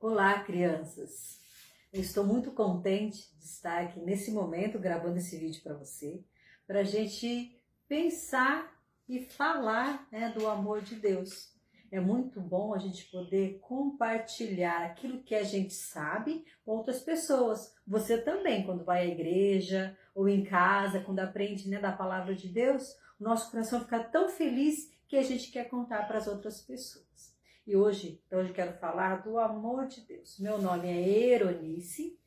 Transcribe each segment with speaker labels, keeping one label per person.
Speaker 1: Olá, crianças! Eu estou muito contente de estar aqui nesse momento gravando esse vídeo para você, para a gente pensar e falar, do amor de Deus. É muito bom a gente poder compartilhar aquilo que a gente sabe com outras pessoas. Você também, quando vai à igreja ou em casa, quando aprende, da palavra de Deus, o nosso coração fica tão feliz que a gente quer contar para as outras pessoas. E hoje eu quero falar do amor de Deus. Meu nome é Eronice,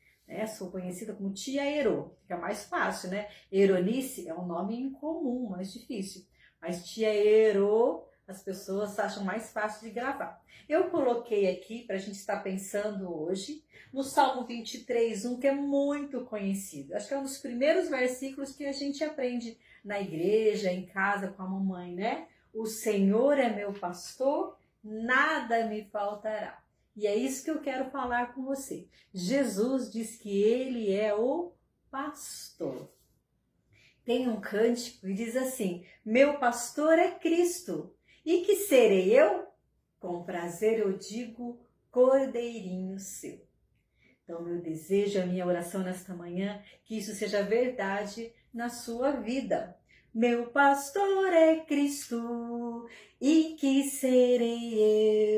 Speaker 1: sou conhecida como Tia Ero, fica mais fácil, né? Eronice é um nome incomum, mais difícil. Mas Tia Ero, as pessoas acham mais fácil de gravar. Eu coloquei aqui para a gente estar pensando hoje no Salmo 23:1, que é muito conhecido. Acho que é um dos primeiros versículos que a gente aprende na igreja, em casa com a mamãe, né? O Senhor é meu pastor, nada me faltará. E é isso que eu quero falar com você. Jesus diz que ele é o pastor. Tem um cântico que diz assim: meu pastor é Cristo. E que serei eu? Com prazer eu digo, cordeirinho seu. Então, meu desejo, a minha oração nesta manhã, que isso seja verdade na sua vida. Meu pastor é Cristo, e que serei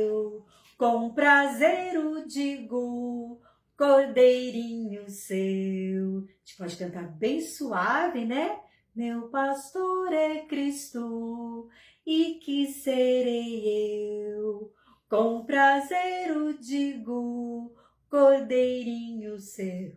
Speaker 1: eu? Com prazer o digo, cordeirinho seu. A gente pode cantar bem suave, né? Meu pastor é Cristo, e que serei eu? Com prazer o digo, cordeirinho seu.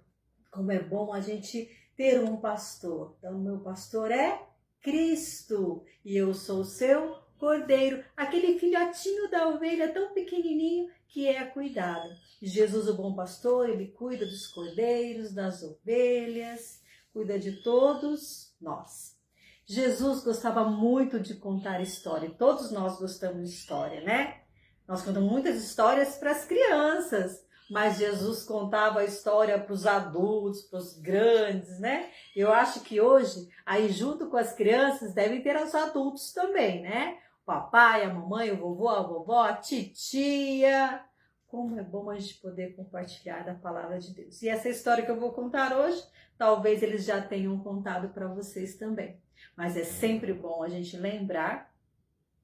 Speaker 1: Como é bom a gente ter um pastor. Então, meu pastor é Cristo e eu sou o seu cordeiro, aquele filhotinho da ovelha tão pequenininho que é cuidado. Jesus, o bom pastor, ele cuida dos cordeiros, das ovelhas, cuida de todos nós. Jesus gostava muito de contar história. Todos nós gostamos de história, né? Nós contamos muitas histórias para as crianças, mas Jesus contava a história para os adultos, para os grandes, né? Eu acho que hoje, aí junto com as crianças, devem ter os adultos também, né? O papai, a mamãe, o vovô, a vovó, a titia. Como é bom a gente poder compartilhar da palavra de Deus. E essa história que eu vou contar hoje, talvez eles já tenham contado para vocês também. Mas é sempre bom a gente lembrar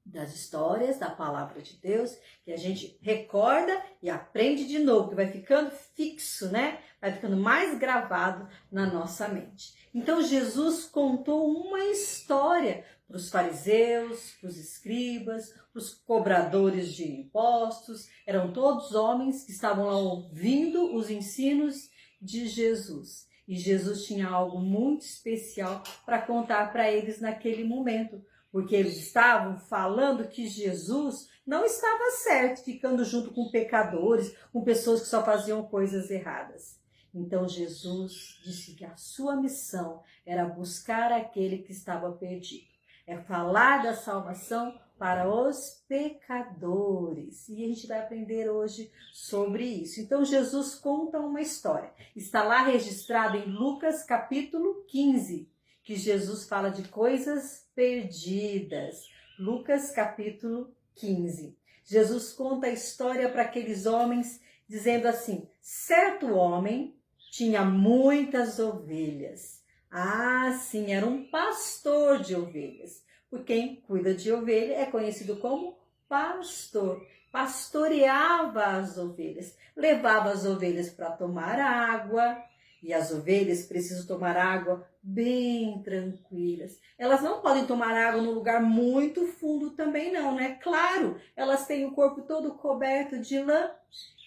Speaker 1: das histórias, da palavra de Deus, que a gente recorda e aprende de novo, que vai ficando fixo, né? Vai ficando mais gravado na nossa mente. Então Jesus contou uma história para os fariseus, para os escribas, para os cobradores de impostos. Eram todos homens que estavam lá ouvindo os ensinos de Jesus. E Jesus tinha algo muito especial para contar para eles naquele momento. Porque eles estavam falando que Jesus não estava certo, ficando junto com pecadores, com pessoas que só faziam coisas erradas. Então Jesus disse que a sua missão era buscar aquele que estava perdido. É falar da salvação para os pecadores. E a gente vai aprender hoje sobre isso. Então Jesus conta uma história. Está lá registrado em Lucas capítulo 15. Que Jesus fala de coisas perdidas. Lucas capítulo 15. Jesus conta a história para aqueles homens, dizendo assim: certo homem tinha muitas ovelhas. Ah, sim, era um pastor de ovelhas. Por quem cuida de ovelha é conhecido como pastor. Pastoreava as ovelhas, levava as ovelhas para tomar água. E as ovelhas precisam tomar água bem tranquilas. Elas não podem tomar água num lugar muito fundo também não, né? Claro, elas têm o corpo todo coberto de lã,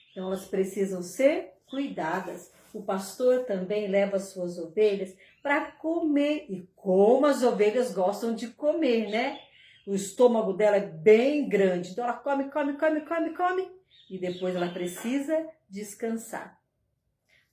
Speaker 1: então elas precisam ser cuidadas. O pastor também leva as suas ovelhas para comer. E como as ovelhas gostam de comer, né? O estômago dela é bem grande, então ela come. E depois ela precisa descansar.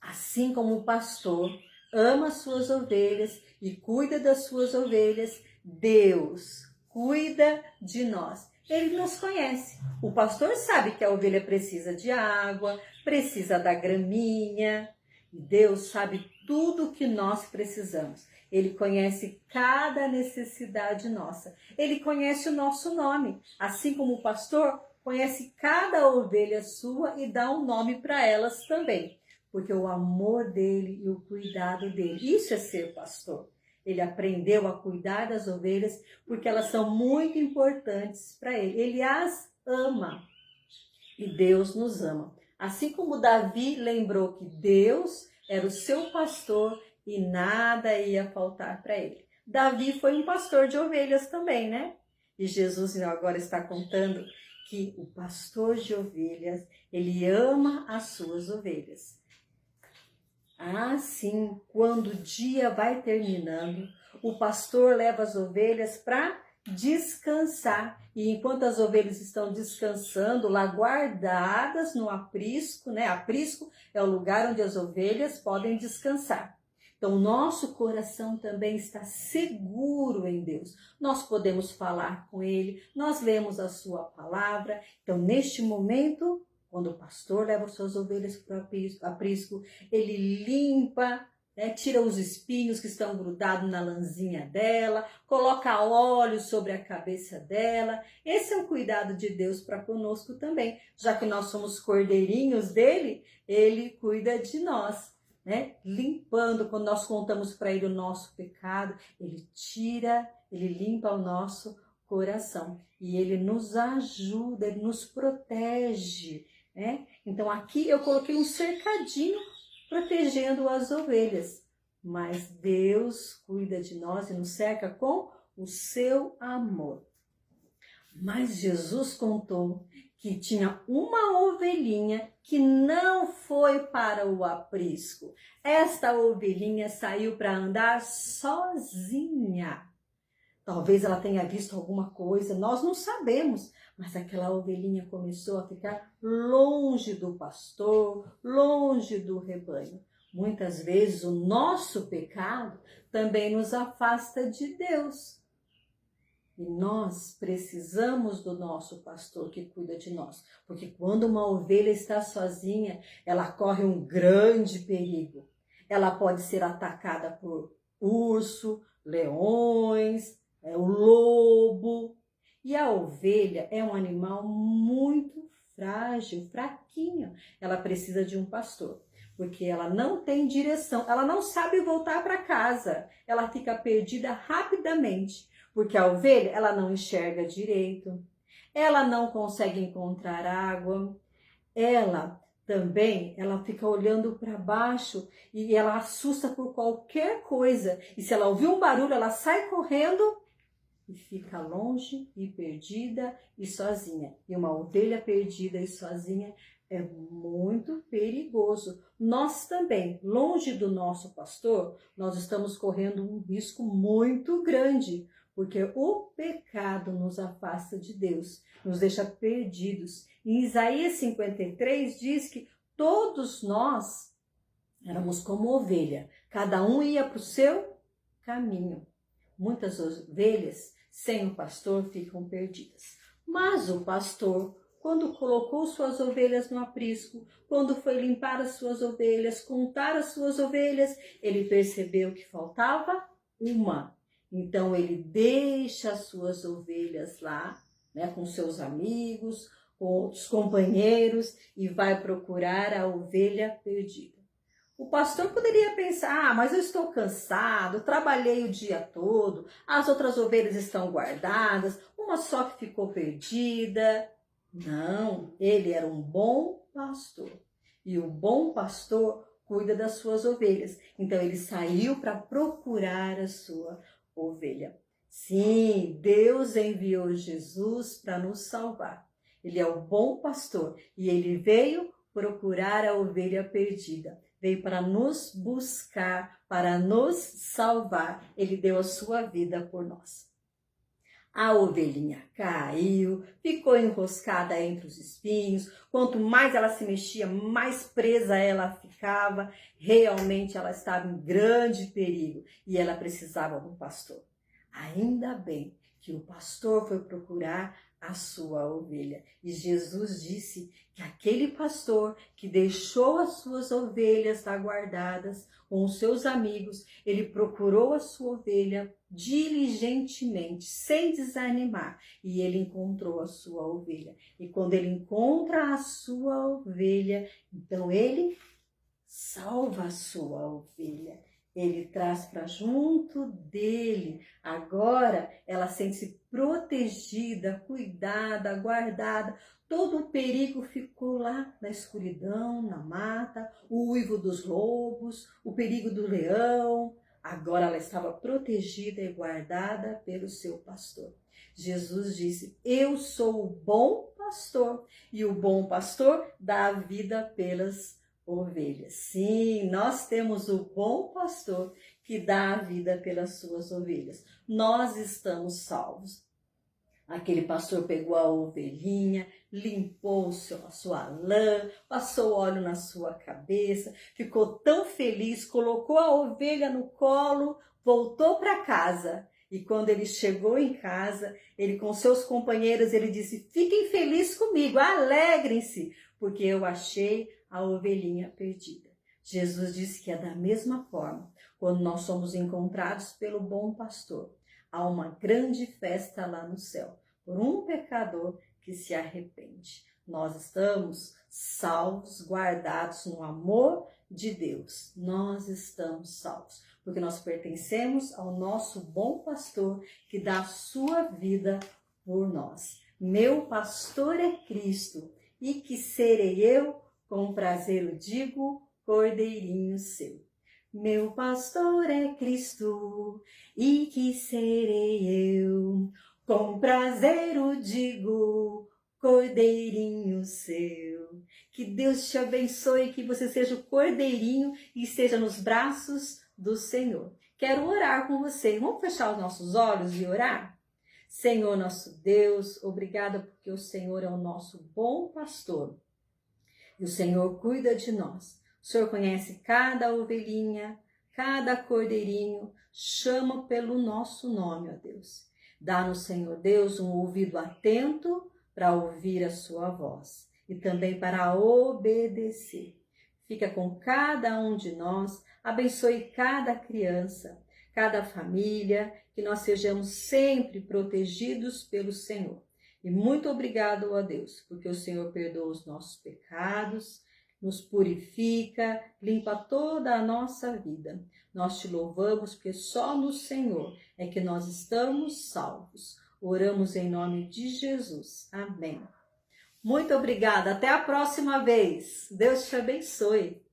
Speaker 1: Assim como o pastor ama as suas ovelhas e cuida das suas ovelhas, Deus cuida de nós. Ele nos conhece. O pastor sabe que a ovelha precisa de água, precisa da graminha. E Deus sabe tudo o que nós precisamos. Ele conhece cada necessidade nossa. Ele conhece o nosso nome. Assim como o pastor conhece cada ovelha sua e dá um nome para elas também. Porque o amor dele e o cuidado dele, isso é ser pastor. Ele aprendeu a cuidar das ovelhas porque elas são muito importantes para ele. Ele as ama e Deus nos ama. Assim como Davi lembrou que Deus era o seu pastor e nada ia faltar para ele. Davi foi um pastor de ovelhas também, né? E Jesus agora está contando que o pastor de ovelhas, ele ama as suas ovelhas. Assim, quando o dia vai terminando, o pastor leva as ovelhas para descansar. E enquanto as ovelhas estão descansando lá guardadas no aprisco, né? Aprisco é o lugar onde as ovelhas podem descansar. Então, nosso coração também está seguro em Deus. Nós podemos falar com Ele, nós lemos a sua palavra. Então, neste momento, quando o pastor leva suas ovelhas para o aprisco, ele limpa, né, tira os espinhos que estão grudados na lãzinha dela, coloca óleo sobre a cabeça dela. Esse é um cuidado de Deus para conosco também. Já que nós somos cordeirinhos dele, ele cuida de nós, né? Limpando, quando nós contamos para ele o nosso pecado, ele tira, ele limpa o nosso coração. E ele nos ajuda, ele nos protege. Então aqui eu coloquei um cercadinho protegendo as ovelhas, mas Deus cuida de nós e nos cerca com o seu amor. Mas Jesus contou que tinha uma ovelhinha que não foi para o aprisco. Esta ovelhinha saiu para andar sozinha. Talvez ela tenha visto alguma coisa, nós não sabemos, mas aquela ovelhinha começou a ficar longe do pastor, longe do rebanho. Muitas vezes o nosso pecado também nos afasta de Deus. E nós precisamos do nosso pastor que cuida de nós, porque quando uma ovelha está sozinha, ela corre um grande perigo. Ela pode ser atacada por urso, leões, o lobo. E a ovelha é um animal muito frágil, fraquinho. Ela precisa de um pastor, porque ela não tem direção, ela não sabe voltar para casa. Ela fica perdida rapidamente, porque a ovelha ela não enxerga direito, ela não consegue encontrar água, ela fica olhando para baixo e ela assusta por qualquer coisa. E se ela ouvir um barulho, ela sai correndo e fica longe e perdida e sozinha. E uma ovelha perdida e sozinha é muito perigoso. Nós também, longe do nosso pastor, nós estamos correndo um risco muito grande, porque o pecado nos afasta de Deus, nos deixa perdidos. Em Isaías 53 diz que todos nós éramos como ovelha, cada um ia para o seu caminho. Muitas ovelhas sem o pastor ficam perdidas. Mas o pastor, quando colocou suas ovelhas no aprisco, quando foi limpar as suas ovelhas, contar as suas ovelhas, ele percebeu que faltava uma. Então ele deixa as suas ovelhas lá, né, com seus amigos, com os companheiros e vai procurar a ovelha perdida. O pastor poderia pensar, mas eu estou cansado, trabalhei o dia todo, as outras ovelhas estão guardadas, uma só que ficou perdida. Não, ele era um bom pastor. E o bom pastor cuida das suas ovelhas. Então ele saiu para procurar a sua ovelha. Sim, Deus enviou Jesus para nos salvar. Ele é o bom pastor e ele veio procurar a ovelha perdida. Veio para nos buscar, para nos salvar. Ele deu a sua vida por nós. A ovelhinha caiu, ficou enroscada entre os espinhos. Quanto mais ela se mexia, mais presa ela ficava. Realmente ela estava em grande perigo e ela precisava de um pastor. Ainda bem que o pastor foi procurar a sua ovelha. E Jesus disse que aquele pastor que deixou as suas ovelhas lá guardadas com os seus amigos, ele procurou a sua ovelha diligentemente, sem desanimar, e ele encontrou a sua ovelha. E quando ele encontra a sua ovelha, então ele salva a sua ovelha. Ele traz para junto dele. Agora ela sente-se protegida, cuidada, guardada. Todo o perigo ficou lá na escuridão, na mata, o uivo dos lobos, o perigo do leão. Agora ela estava protegida e guardada pelo seu pastor. Jesus disse: eu sou o bom pastor, e o bom pastor dá a vida pelas ovelhas. Sim, nós temos o bom pastor que dá a vida pelas suas ovelhas. Nós estamos salvos. Aquele pastor pegou a ovelhinha, limpou a sua lã, passou óleo na sua cabeça, ficou tão feliz, colocou a ovelha no colo, voltou para casa. E quando ele chegou em casa, ele com seus companheiros, ele disse: fiquem felizes comigo, alegrem-se, porque eu achei a ovelhinha perdida. Jesus disse que é da mesma forma, quando nós somos encontrados pelo bom pastor. Há uma grande festa lá no céu, por um pecador que se arrepende. Nós estamos salvos, guardados no amor de Deus. Nós estamos salvos, porque nós pertencemos ao nosso bom pastor que dá a sua vida por nós. Meu pastor é Cristo, e que serei eu, com prazer o digo, cordeirinho seu. Meu pastor é Cristo, e que serei eu, com prazer o digo, cordeirinho seu. Que Deus te abençoe, que você seja o cordeirinho e esteja nos braços do Senhor. Quero orar com você. Vamos fechar os nossos olhos e orar? Senhor nosso Deus, obrigada porque o Senhor é o nosso bom pastor. E o Senhor cuida de nós. O Senhor conhece cada ovelhinha, cada cordeirinho, chama pelo nosso nome, ó Deus. Dá-nos, Senhor Deus, um ouvido atento para ouvir a sua voz e também para obedecer. Fica com cada um de nós, abençoe cada criança, cada família, que nós sejamos sempre protegidos pelo Senhor. E muito obrigado, ó Deus, porque o Senhor perdoa os nossos pecados, nos purifica, limpa toda a nossa vida. Nós te louvamos porque só no Senhor é que nós estamos salvos. Oramos em nome de Jesus. Amém. Muito obrigada. Até a próxima vez. Deus te abençoe.